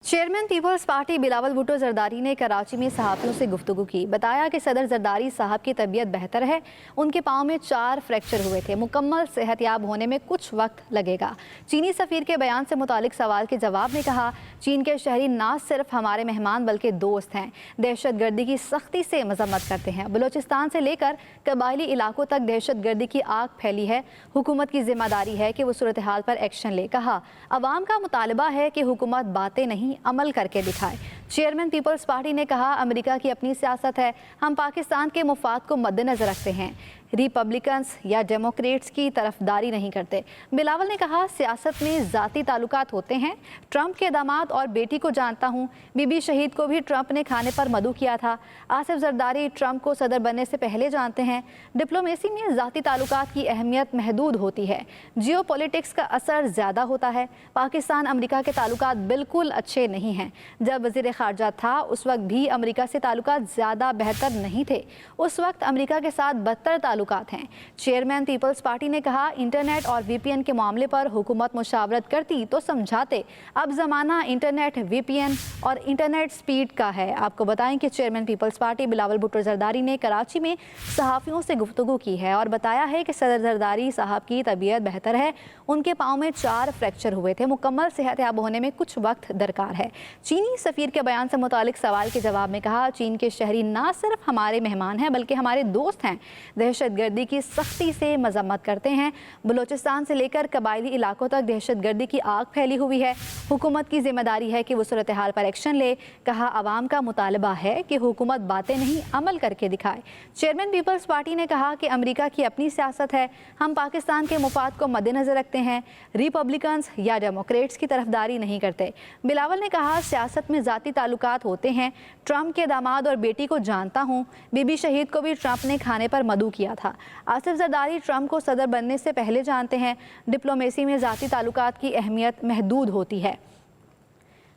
Chairman Peoples Party Bilawal Bhutto Zardari ने कराची में सहाफ़ियों से गुफ्तगू की। बताया कि सदर जरदारी साहब की तबीयत बेहतर है, उनके पाँव में 4 फ्रैक्चर हुए थे, मुकम्मल सेहतयाब होने में कुछ वक्त लगेगा। चीनी सफ़ीर के बयान से मुतालिक सवाल के जवाब में कहा, चीन के शहरी ना सिर्फ हमारे मेहमान बल्कि दोस्त हैं, दहशत गर्दी की सख्ती से मजम्मत करते हैं। बलूचिस्तान से लेकर कबायली इलाकों तक दहशत गर्दी की आग फैली है, हुकूमत की जिम्मेदारी है कि वो सूरत हाल पर एक्शन ले। कहा, अवाम का मुतालबा है कि हुकूमत बातें नहीं अमल करके दिखाए। चेयरमैन पीपल्स पार्टी ने कहा, अमेरिका की अपनी सियासत है, हम पाकिस्तान के मुफाद को मद्देनजर रखते हैं, रिपब्लिकन्स या डेमोक्रेट्स की तरफदारी नहीं करते। बिलावल ने कहा, सियासत में ज़ाती ताल्लुकात होते हैं, ट्रंप के दामाद और बेटी को जानता हूँ, बीबी शहीद को भी ट्रंप ने खाने पर मदऊ किया था। आसिफ जरदारी ट्रंप को सदर बनने से पहले जानते हैं। डिप्लोमेसी में ज़ाती ताल्लुकात की अहमियत महदूद होती है, जियो पॉलिटिक्स का असर ज़्यादा होता है। पाकिस्तान अमेरिका के ताल्लुकात बिल्कुल अच्छे नहीं हैं। जब वज़ीर ख़ारजा था उस वक्त भी अमेरिका से ताल्लुकात ज़्यादा बेहतर नहीं थे, उस वक्त अमेरिका के साथ बदतर ताल्लुकात हैं। चेयरमैन पीपल्स पार्टी ने कहा, इंटरनेट और VPN के मामले पर हुकूमत मुशावरत करती तो समझाते, अब ज़माना इंटरनेट, VPN और इंटरनेट स्पीड का है। आपको बताएं कि चेयरमैन पीपल्स पार्टी बिलावल भुट्टो जरदारी ने कराची में सहाफ़ियों से गुफ्तगू की है और बताया है कि सदर जरदारी साहब की तबीयत बेहतर है, उनके पाँव में 4 फ्रैक्चर हुए थे, मुकम्मल सेहतयाब होने में कुछ वक्त दरकार है। चीनी सफ़ीर के बयान से मुतालिक सवाल के जवाब में कहा, चीन के शहरी ना सिर्फ हमारे मेहमान हैं बल्कि हमारे दोस्त हैं, दहशत गर्दी की सख्ती से मजम्मत करते हैं। बलूचिस्तान से लेकर कबायली इलाकों तक दहशत गर्दी की आग फैली हुई है, हुकूमत की जिम्मेदारी है कि वो सूरत हाल पर एक्शन ले। कहा, अवाम का मुतालबा है कि हुकूमत बातें नहीं अमल करके दिखाए। चेयरमैन पीपल्स पार्टी ने कहा कि अमेरिका की अपनी सियासत है, हम पाकिस्तान के मुफाद को मद्देनजर रखते हैं, रिपब्लिकन्स या डेमोक्रेट्स की तरफदारी नहीं करते। बिलावल ने कहा, सियासत में ज़ाती ताल्लुकात होते हैं, ट्रंप के दामाद और बेटी को जानता हूँ, बीबी शहीद को भी ट्रंप ने खाने पर मदऊ किया था। आसिफ जरदारी ट्रंप को सदर बनने से पहले जानते हैं। डिप्लोमेसी में ज़ाती ताल्लुकात की अहमियत महदूद होती है,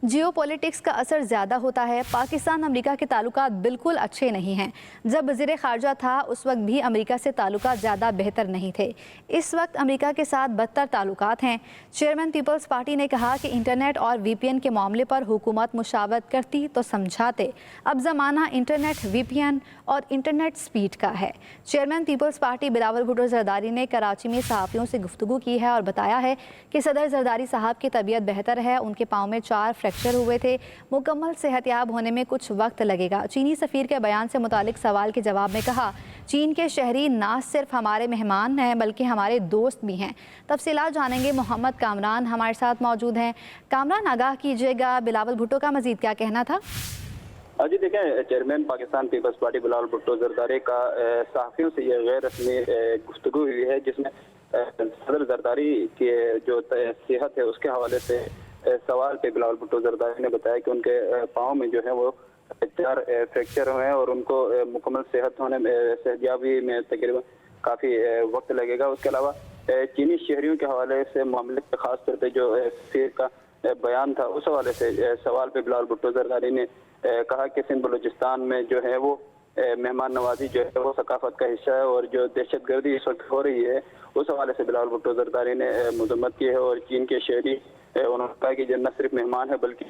जियो पॉलिटिक्स का असर ज़्यादा होता है। पाकिस्तान अमेरिका के ताल्लुकात बिल्कुल अच्छे नहीं हैं। जब वज़ीर ख़ारजा था उस वक्त भी अमेरिका से ताल्लुकात ज़्यादा बेहतर नहीं थे, इस वक्त अमेरिका के साथ बदतर ताल्लुकात हैं। चेयरमैन पीपल्स पार्टी ने कहा कि इंटरनेट और VPN के मामले पर हुकूमत मुशावरत करती तो समझाते, अब ज़माना इंटरनेट, VPN और इंटरनेट स्पीड का है। चेयरमैन पीपल्स पार्टी बिलावल भुट्टो जरदारी ने कराची में सहाफ़ियों से गुफ्तगू की है और बताया है कि सदर जरदारी साहब की तबीयत बेहतर है, उनके पाँव में 4 फ्रैक्चर हुए थे, मुकम्मल सेहतयाब होने में कुछ वक्त लगेगा। चीनी सफ़ीर के बयान से मुतालिक सवाल के जवाब में कहा, चीन के शहरी ना सिर्फ हमारे मेहमान हैं बल्कि हमारे दोस्त भी हैं। तफसीलात जानेंगे, मोहम्मद कामरान हमारे साथ मौजूद हैं। कामरान, आगाह कीजिएगा, बिलावल भुट्टो का मज़ीद क्या कहना था? जी देखें, चेयरमैन पाकिस्तान पीपल्स पार्टी बिलावल भुट्टो जरदारी का सहाफ़ियों से यह गैर रस्मी गुफ्तगू हुई है, जिसमें सदर जरदारी की जो सेहत है उसके हवाले से सवाल पे बिलावल भुट्टो जरदारी ने बताया कि उनके पाँव में जो है वो 4 फ्रैक्चर हुए हैं और उनको मुकम्मल सेहत होने में, सेहतयाबी में तकरीबन काफ़ी वक्त लगेगा। उसके अलावा चीनी शहरियों के हवाले से मामले पे खास तौर पे जो सफ़ीर का बयान था उस हवाले से सवाल पे बिलावल भुट्टो जरदारी ने कहा कि सिंध बलूचिस्तान में जो है वो मेहमान नवाजी जो है वो सकाफत का हिस्सा है और जो दहशत गर्दी इस वक्त हो रही है उस हवाले से बिलावल भुट्टो जरदारी ने मजम्मत की है। और चीन के शहरी उन्होंने कहा कि जो न सिर्फ मेहमान है बल्कि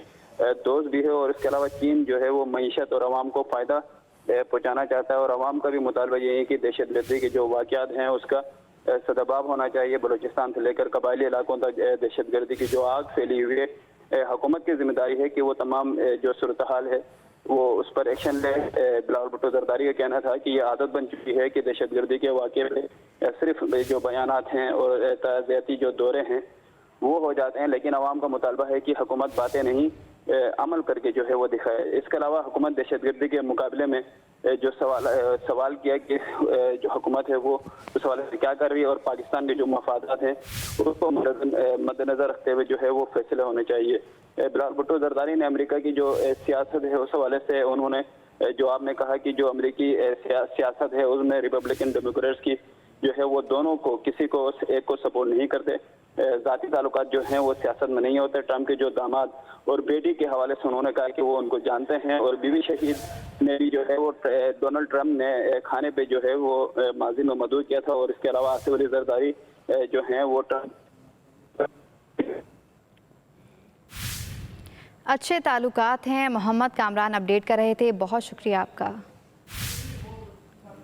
दोस्त भी है और इसके अलावा चीन जो है वो मईशत और आवाम को फ़ायदा पहुँचाना चाहता है और आवाम का भी मुतालबा ये है कि दहशत गर्दी के जो वाक़यात हैं उसका सदबाब होना चाहिए। बलूचिस्तान से लेकर कबायली इलाकों तक दहशत गर्दी की जो आग फैली हुई है, हुकूमत की जिम्मेदारी है कि वो तमाम जो सूरत हाल है वो उस पर एक्शन ले। बिलावल भुट्टो जरदारी का कहना था कि ये आदत बन चुकी है कि दहशत गर्दी के वाक़े में सिर्फ जो बयानात हैं और ताज़ियाती जो दौरे हैं वो हो जाते हैं, लेकिन आवाम का मुतालबा है कि हुकूमत बातें नहीं अमल करके जो है वो दिखाए। इसके अलावा हुकूमत दहशत गर्दी के मुकाबले में जो सवाल किया कि जो हुकूमत है वो उस हवाले से क्या कर रही है और पाकिस्तान के जो मफादात हैं उसको मद्देनजर रखते हुए जो है वो फैसले होने चाहिए। बिलावल भुट्टो जरदारी ने अमेरिका की जो सियासत है उस हवाले से उन्होंने जो आपने कहा कि जो अमेरिकी सियासत है उसमें रिपब्लिकन डेमोक्रेट्स की जो है वो दोनों को, किसी को एक को सपोर्ट नहीं करते। ज़ाती ताल्लुकात जो हैं वो सियासत में नहीं होते। ट्रंप के जो दामाद और बेटी के हवाले से उन्होंने कहा कि वो उनको जानते हैं और बीबी शहीद ने भी जो है वो डोनाल्ड ट्रंप ने खाने पे जो है वो माजी में मदऊ किया था और इसके अलावा आसिफ अली जरदारी जो हैं वो ट्रंप अच्छे ताल्लुकात हैं। मोहम्मद कामरान अपडेट कर रहे थे, बहुत शुक्रिया आपका।